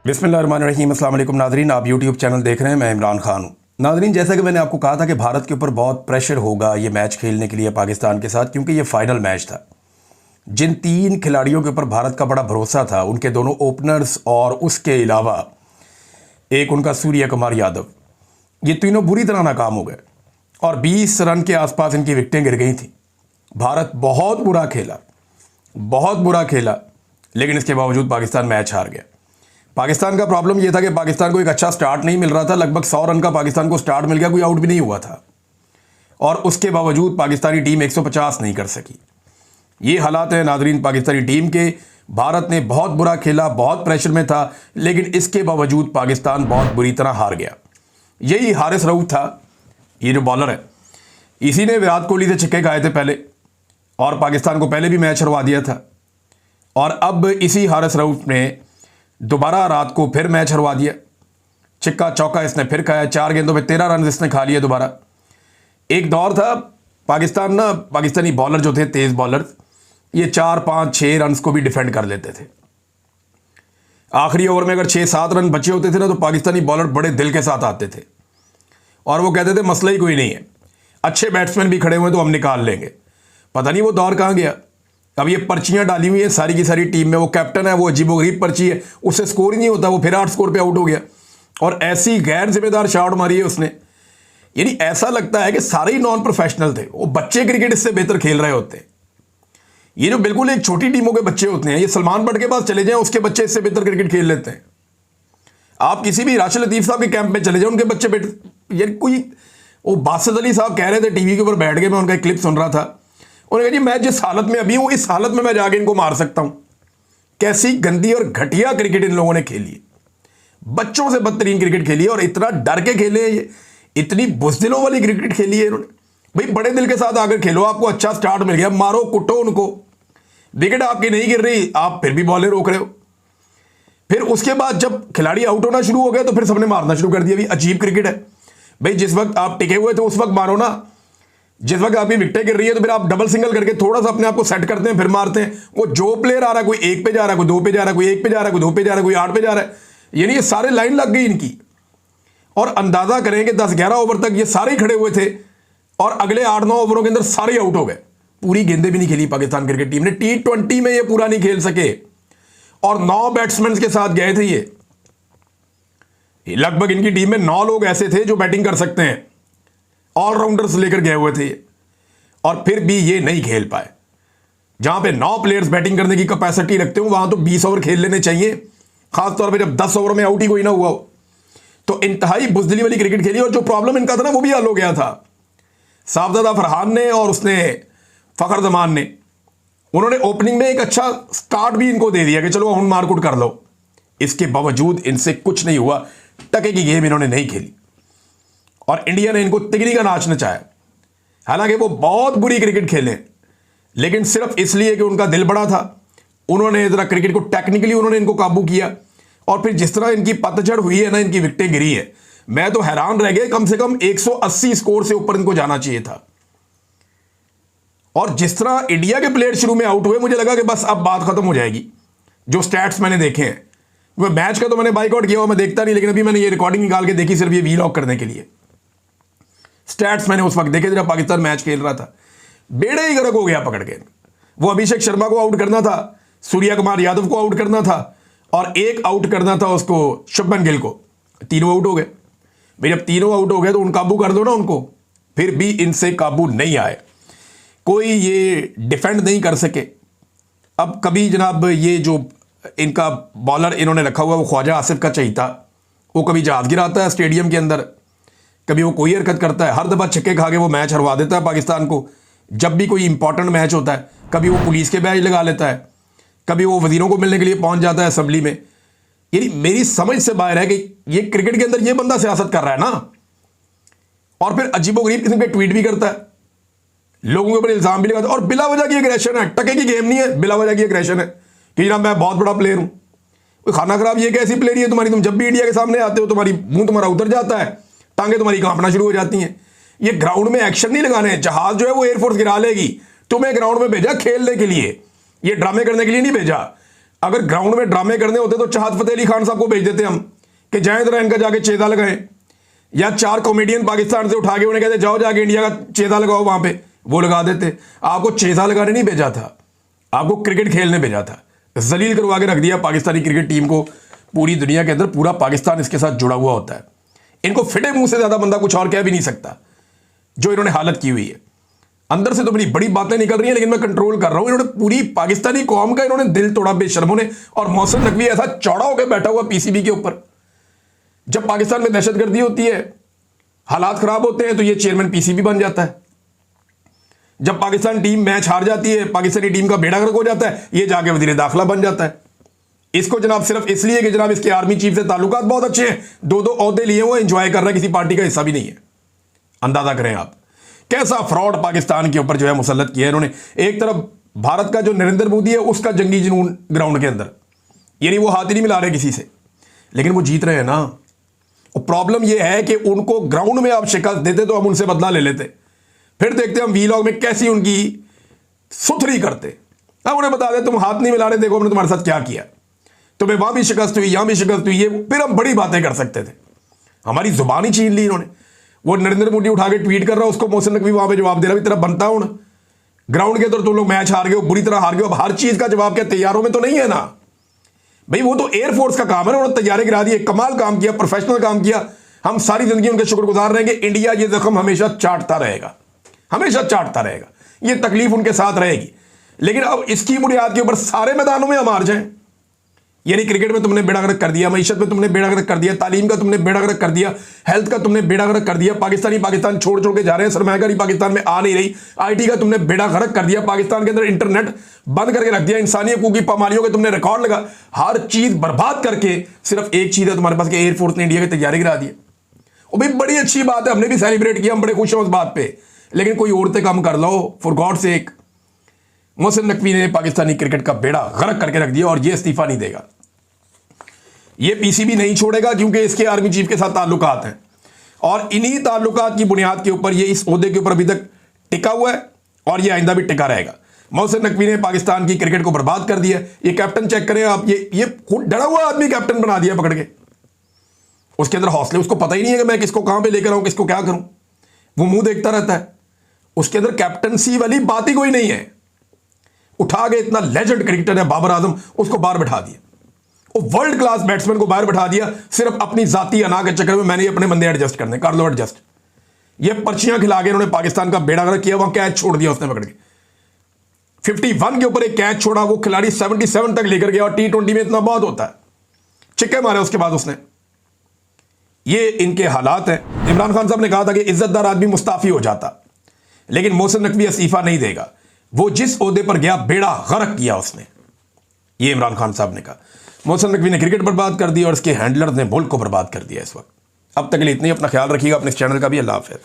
बिस्मिल्लाहिर्रहमानिर्रहीम। अस्सलाम वालेकुम नाज़रीन, आप यूट्यूब चैनल देख रहे हैं। मैं इमरान खान हूँ। नाज़रीन, जैसा कि मैंने आपको कहा था कि भारत के ऊपर बहुत प्रेशर होगा ये मैच खेलने के लिए पाकिस्तान के साथ, क्योंकि ये फाइनल मैच था। जिन तीन खिलाड़ियों के ऊपर भारत का बड़ा भरोसा था, उनके दोनों ओपनर्स और उसके अलावा एक उनका सूर्य कुमार यादव, ये तीनों बुरी तरह नाकाम हो गए और 20 रन के आसपास इनकी विकेटें गिर गई थी। भारत बहुत बुरा खेला, लेकिन इसके बावजूद पाकिस्तान मैच हार गया। पाकिस्तान का प्रॉब्लम यह था कि पाकिस्तान को एक अच्छा स्टार्ट नहीं मिल रहा था। लगभग 100 रन का पाकिस्तान को स्टार्ट मिल गया, कोई आउट भी नहीं हुआ था, और उसके बावजूद पाकिस्तानी टीम 150 नहीं कर सकी। ये हालात हैं नाजरीन पाकिस्तानी टीम के। भारत ने बहुत बुरा खेला, बहुत प्रेशर में था, लेकिन इसके बावजूद पाकिस्तान बहुत बुरी तरह हार गया। यही हारिस रऊफ था, ये जो बॉलर है, इसी ने विराट कोहली से छक्के खाए थे पहले, और पाकिस्तान को पहले भी मैच हरवा दिया था। और अब इसी हारिस रऊफ ने दोबारा रात को फिर मैच हरवा दिया। छिक्का चौका इसने फिर खाया, 4 गेंदों में 13 रन इसने खा लिए दोबारा। एक दौर था पाकिस्तानी बॉलर जो थे, तेज बॉलर, ये 4, 5, 6 रन को भी डिफेंड कर लेते थे। आखिरी ओवर में अगर 6-7 रन बचे होते थे ना, तो पाकिस्तानी बॉलर बड़े दिल के साथ आते थे और वो कहते थे मसला ही कोई नहीं है, अच्छे बैट्समैन भी खड़े हुए तो हम निकाल लेंगे। पता नहीं वो दौर कहाँ गया। अब ये पर्चियां डाली हुई है सारी की सारी टीम में, वो कैप्टन है, वो अजीबोगरीब पर्ची है, उससे स्कोर ही नहीं होता, वो फिर 8 स्कोर पे आउट हो गया और ऐसी गैर जिम्मेदार शॉट मारी है उसने। यानी ऐसा लगता है कि सारे ही नॉन प्रोफेशनल थे, वो बच्चे क्रिकेट इससे बेहतर खेल रहे होते हैं। ये जो बिल्कुल एक छोटी टीमों के बच्चे होते हैं, ये सलमान बट के पास चले जाएं, उसके बच्चे इससे बेहतर क्रिकेट खेल लेते हैं। आप किसी भी राशिद लतीफ साहब के कैंप में चले जाए, उनके बच्चे बेहतर। यार कोई वो बासित अली साहब कह रहे थे टीवी के ऊपर बैठ के, मैं उनका एक क्लिप सुन रहा था, उन्होंने कहा जी मैं जिस हालत में अभी हूं, इस हालत में मैं जाके इनको मार सकता हूं। कैसी गंदी और घटिया क्रिकेट इन लोगों ने खेली है, बच्चों से बदतरीन क्रिकेट खेली है, और इतना डर के खेले, इतनी बुज़दिलों वाली क्रिकेट खेली है इन्होंने। भाई बड़े दिल के साथ आकर खेलो, आपको अच्छा स्टार्ट मिल गया, मारो कुटो उनको, विकेट आपकी नहीं गिर रही, आप फिर भी बॉलें रोक रहे हो। फिर उसके बाद जब खिलाड़ी आउट होना शुरू हो गया तो फिर सबने मारना शुरू कर दिया। अजीब क्रिकेट है भाई, जिस वक्त आप टिके हुए थे उस वक्त मारो ना, जिस वक्त आपकी विकेटें गिर रही है तो फिर आप डबल सिंगल करके थोड़ा सा अपने आप को सेट करते हैं, फिर मारते हैं। वो जो प्लेयर आ रहा है, कोई 1 पे जा रहा है, कोई 2 पे जा रहा है, कोई 1 पे जा रहा है, कोई 2 पे जा रहा है, कोई 8 पे जा रहा है, यानी ये सारे लाइन लग गई इनकी। और अंदाजा करें कि 10-11 ओवर तक ये सारे ही खड़े हुए थे और अगले 8-9 ओवरों के अंदर सारे ही आउट हो गए। पूरी गेंदें भी नहीं खेली पाकिस्तान क्रिकेट टीम ने, T20 में ये पूरा नहीं खेल सके, और 9 बैट्समैन के साथ गए थे ये। लगभग इनकी टीम में 9 लोग ऐसे थे जो बैटिंग कर सकते हैं, ऑलराउंडर्स लेकर गए हुए थे, और फिर भी ये नहीं खेल पाए। जहां पे 9 प्लेयर्स बैटिंग करने की कैपेसिटी रखते हो, वहां तो 20 ओवर खेल लेने चाहिए, खासतौर पे जब 10 ओवर में आउट ही कोई ना हुआ हो। तो इंतहाई बुजदिली वाली क्रिकेट खेली, और जो प्रॉब्लम इनका था ना वो भी हल हो गया था। साहबजादा फरहान ने और उसने फखर जमान ने, उन्होंने ओपनिंग में एक अच्छा स्टार्ट भी इनको दे दिया कि चलो हम मारकुट कर लो। इसके बावजूद इनसे कुछ नहीं हुआ, टके की गेम इन्होंने नहीं खेली और इंडिया ने इनको तिगड़ी का नाच नचाया। हालांकि वो बहुत बुरी क्रिकेट खेले, लेकिन सिर्फ इसलिए कि उनका दिल बड़ा था, उन्होंने जरा क्रिकेट को टेक्निकली उन्होंने इनको काबू किया। और फिर जिस तरह इनकी पतझड़ हुई है ना, इनकी विकेटें गिरी है, मैं तो हैरान रह गया। कम से कम 180 स्कोर से ऊपर इनको जाना चाहिए था। और जिस तरह इंडिया के प्लेयर शुरू में आउट हुए, मुझे लगा कि बस अब बात खत्म हो जाएगी। जो स्टैट्स मैंने देखे हैं, वो मैच का तो मैंने बाइकआउट किया हुआ, मैं देखता नहीं, लेकिन अभी मैंने ये रिकॉर्डिंग निकाल के देखी सिर्फ ये वीलॉग करने के लिए। स्टैट्स मैंने उस वक्त देखे जब पाकिस्तान मैच खेल रहा था। बेड़े ही गर्क हो गया पकड़ के। वो अभिषेक शर्मा को आउट करना था, सूर्य कुमार यादव को आउट करना था, और एक आउट करना था उसको शुभमन गिल को। तीनों आउट हो गए। भाई जब तीनों आउट हो गए तो उन काबू कर दो ना उनको। फिर भी इनसे काबू नहीं आए, कोई ये डिफेंड नहीं कर सके। अब कभी जनाब ये जो इनका बॉलर इन्होंने रखा हुआ, वो ख्वाजा आसिफ का चाहिए था, वो कभी जहाज गिराता है स्टेडियम के अंदर, कभी वो कोई हरकत करता है, हर दफा छक्के खा के वो मैच हरवा देता है पाकिस्तान को। जब भी कोई इंपॉर्टेंट मैच होता है, कभी वो पुलिस के बैज लगा लेता है, कभी वो वजीरों को मिलने के लिए पहुंच जाता है असेंबली में। यानी मेरी समझ से बाहर है कि ये क्रिकेट के अंदर ये बंदा सियासत कर रहा है ना। और फिर अजीबोगरीब किस्म के ट्वीट भी करता है, लोगों के ऊपर इल्जाम भी लगाता है, और बिला वजह की एग्रेशन है। टके की गेम नहीं है, बिला वजह की एग्रेशन है कि जनाब मैं बहुत बड़ा प्लेयर हूं। खाना खराब ये कैसी प्लेयर है तुम्हारी, तुम जब भी इंडिया के सामने आते हो तुम्हारी मुंह तुम्हारा उतर जाता है, टांगे तुम्हारी कांपना शुरू हो जाती हैं। ये ग्राउंड में एक्शन नहीं लगाने हैं। जहाज जो है वो एयरफोर्स गिरा लेगी, तुम्हें ग्राउंड में भेजा खेलने के लिए, ये ड्रामे करने के लिए नहीं भेजा। अगर ग्राउंड में ड्रामे करने होते तो चाहत फतेह अली खान साहब को भेज देते हम कि जाए जरा इनका जाके चेदा लगाएं, या 4 कॉमेडियन पाकिस्तान से उठा के उन्हें कहते जाओ जाके इंडिया का चेदा लगाओ वहां पे, वो लगा देते। आपको चेदा लगाने नहीं भेजा था, आपको क्रिकेट खेलने भेजा था। जलील करवा के रख दिया पाकिस्तानी क्रिकेट टीम को पूरी दुनिया के अंदर, पूरा पाकिस्तान इसके साथ जुड़ा हुआ होता है। इनको फिटे मुंह से ज्यादा बंदा कुछ और कह भी नहीं सकता जो इन्होंने हालत की हुई है। अंदर से तो बड़ी बड़ी बातें निकल रही हैं, लेकिन मैं कंट्रोल कर रहा हूं। इन्होंने पूरी पाकिस्तानी कौम का इन्होंने दिल तोड़ा बेशर्मों ने। और मोहसिन नकवी ऐसा चौड़ा होकर बैठा हुआ पीसीबी के ऊपर। जब पाकिस्तान में दहशतगर्दी होती है, हालात खराब होते हैं, तो ये चेयरमैन पीसीबी बन जाता है। जब पाकिस्तान टीम मैच हार जाती है, पाकिस्तानी टीम का बेड़ा गर्क हो जाता है, ये जाके वजीर दाखिला बन जाता है। इसको जनाब सिर्फ इसलिए कि जनाब इसके आर्मी चीफ से ताल्लुकात बहुत अच्छे हैं, 2-2 ओहदे लिए वो एंजॉय कर रहा है, किसी पार्टी का हिस्सा भी नहीं है। अंदाजा करें आप कैसा फ्रॉड पाकिस्तान के ऊपर जो है मुसल्लत किया है इन्होंने। एक तरफ भारत का जो नरेंद्र मोदी है उसका जंगी जुनून ग्राउंड के अंदर, यानी वो हाथ ही नहीं मिला रहे किसी से, लेकिन वो जीत रहे हैं ना। और प्रॉब्लम ये है कि उनको ग्राउंड में आप शिकस्त देते तो हम उनसे बदला ले लेते, फिर देखते हम वीलॉग में कैसी उनकी सुथरी करते। अब उन्हें बता दे तुम हाथ नहीं मिला रहे, देखो हमने तुम्हारे साथ क्या किया, तुम्हें वहां भी शिकस्त हुई, यहां भी शिकस्त हुई, ये फिर हम बड़ी बातें कर सकते थे। हमारी जुबान ही छीन ली इन्होंने। वो नरेंद्र मोदी उठा के ट्वीट कर रहा है, उसको मोहसिन नकवी वहां पे जवाब दे रहा है, तेरा बनता हूं ग्राउंड के अंदर तुम लोग मैच हार गए हो, बुरी तरह हार गए हो, अब हर चीज का जवाब क्या तैयारों में तो नहीं है ना भाई। वो तो एयरफोर्स का काम है ना, उन्होंने तैयारी गिरा दी, कमाल काम किया, प्रोफेशनल काम किया। हम सारी जिंदगी उनके शुक्रगुजार रहेंगे। इंडिया ये जख्म हमेशा चाटता रहेगा, हमेशा चाटता रहेगा, ये तकलीफ उनके साथ रहेगी। लेकिन अब इसकी बुनियाद के ऊपर सारे मैदानों में हम हार जाएं, यानी क्रिकेट में तुमने बेड़ा गर्क कर दिया, मईशत में तुमने बेड़ा गर्क कर दिया, तालीम का तुमने बेड़ा गर्क कर दिया, हेल्थ का तुमने बेड़ा गर्क कर दिया, पाकिस्तान छोड़ छोड़ के जा रहे हैं, सरमायाकारी पाकिस्तान में आ नहीं रही, आईटी का तुमने बेड़ा गर्क कर दिया, पाकिस्तान के अंदर इंटरनेट बंद करके रख दिया, इंसानी हकूक की पामालियों के तुमने रिकॉर्ड लगा, हर चीज बर्बाद करके सिर्फ एक चीज है तुम्हारे पास कि एयरफोर्स ने इंडिया की तैयारी गिरा दी। वो भी बड़ी अच्छी बात है, हमने भी सेलिब्रेट किया, हम बड़े खुश हैं उस बात पे, लेकिन कोई औरतें कम कर लो for God sake. Mohsin Naqvi ने पाकिस्तानी क्रिकेट का बेड़ा गर्क करके रख दिया और ये इस्तीफा नहीं देगा, ये पीसीबी नहीं छोड़ेगा, क्योंकि इसके आर्मी चीफ के साथ ताल्लुकात हैं और इन्हीं ताल्लुकात की बुनियाद के ऊपर ये इस ओहदे के ऊपर अभी तक टिका हुआ है और ये आइंदा भी टिका रहेगा। मोहसिन नकवी ने पाकिस्तान की क्रिकेट को बर्बाद कर दिया। ये कैप्टन चेक करें आप, ये डरा हुआ आदमी कैप्टन बना दिया पकड़ के। उसके अंदर हौसले, उसको पता ही नहीं है कि मैं किसको कहां पे लेकर आऊं, किसको क्या करूं, वो मुंह देखता रहता है। उसके अंदर कैप्टनसी वाली बात ही कोई नहीं है। उठा के इतना लेजेंड क्रिकेटर है बाबर आजम, उसको बाहर बैठा दिया, वो वर्ल्ड क्लास बैट्समैन को बाहर बैठा दिया, सिर्फ अपनी जाती अना के चक्कर में मैंने अपने बंदे एडजस्ट करने, कर लो एडजस्ट। ये पर्चियां खिला के उन्होंने पाकिस्तान का बेड़ा गर्क किया। वहां कैच छोड़ दिया उसने पकड़ के, 51 के ऊपर एक कैच छोड़ा, वो खिलाड़ी 77 तक लेकर गया। और T20 में इतना बहुत होता है, चिक्के मारे उसके बाद उसने। ये इनके हालात हैं। इमरान खान साहब ने कहा था कि इज्जतदार आदमी मुस्ताफी हो जाता, लेकिन मोहसिन नकवी इस्तीफा नहीं देगा। वो जिस ओहदे पर गया बेड़ा गर्क किया उसने, ये इमरान खान साहब ने कहा। मोहसिन नकवी ने क्रिकेट बर्बाद कर दी और इसके हैंडलर ने मुल्क को बर्बाद कर दिया इस वक्त। अब तक के लिए इतनी, अपना ख्याल रखिएगा, अपने इस चैनल का भी। अल्लाह हाफ़िज़।